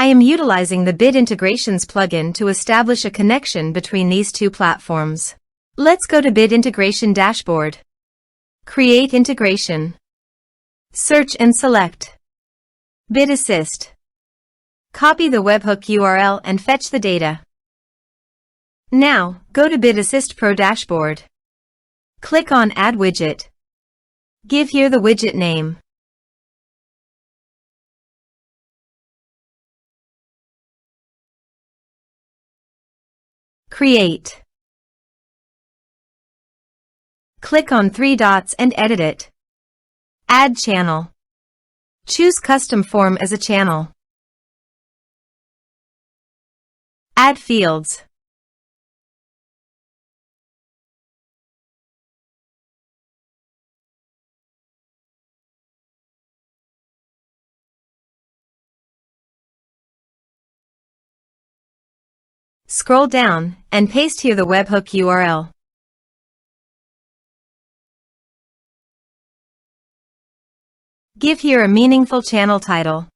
I am utilizing the Bit Integrations plugin to establish a connection between these two platforms. Let's go to Bit Integration Dashboard. Create integration. Search and select Bit Assist. Copy the webhook URL and fetch the data. Now, go to Bit Assist Pro Dashboard. Click on Add Widget. Give here the widget name. Create. Click on three dots and edit it. Add channel. Choose Custom Form as a channel. Add fields. Scroll down and paste here the webhook URL. Give here a meaningful channel title.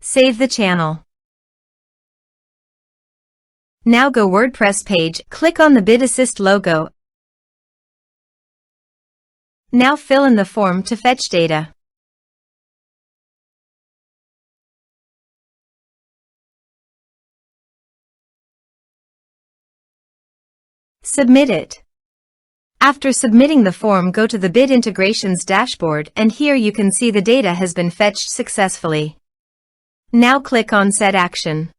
Save the channel. Now go WordPress page, click on the Bit Assist logo. Now fill in the form to fetch data. Submit it. After submitting the form, go to the Bit Integrations dashboard and here you can see the data has been fetched successfully. Now click on Set Action.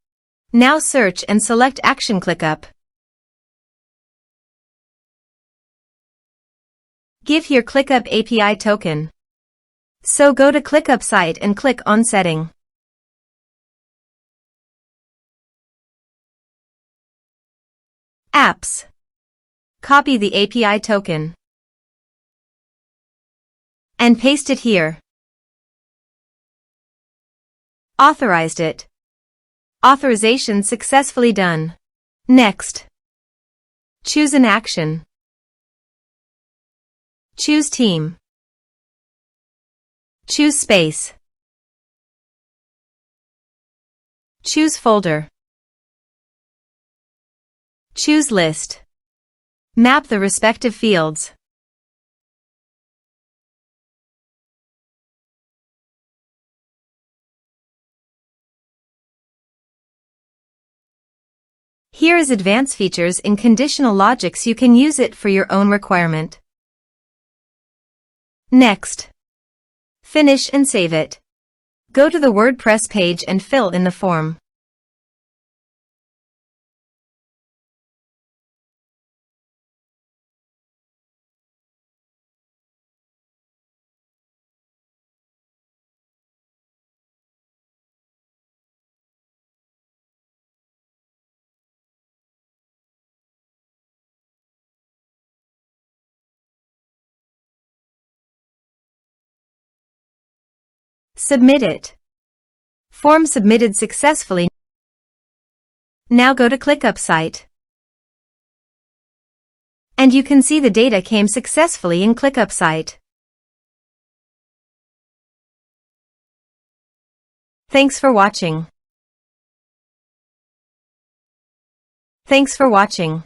Now search and select Action ClickUp. Give here ClickUp API token. So go to ClickUp site and click on Setting. Apps. Copy the API token and paste it here. Authorized it. Authorization successfully done. Next. Choose an action. Choose team. Choose space. Choose folder. Choose list. Map the respective fields. Here is advanced features in conditional logics. You can use it for your own requirement. Next. Finish and save it. Go to the WordPress page and fill in the form. Submit it. Form submitted successfully. Now go to ClickUp site. And you can see the data came successfully in ClickUp site. Thanks for watching. Thanks for watching.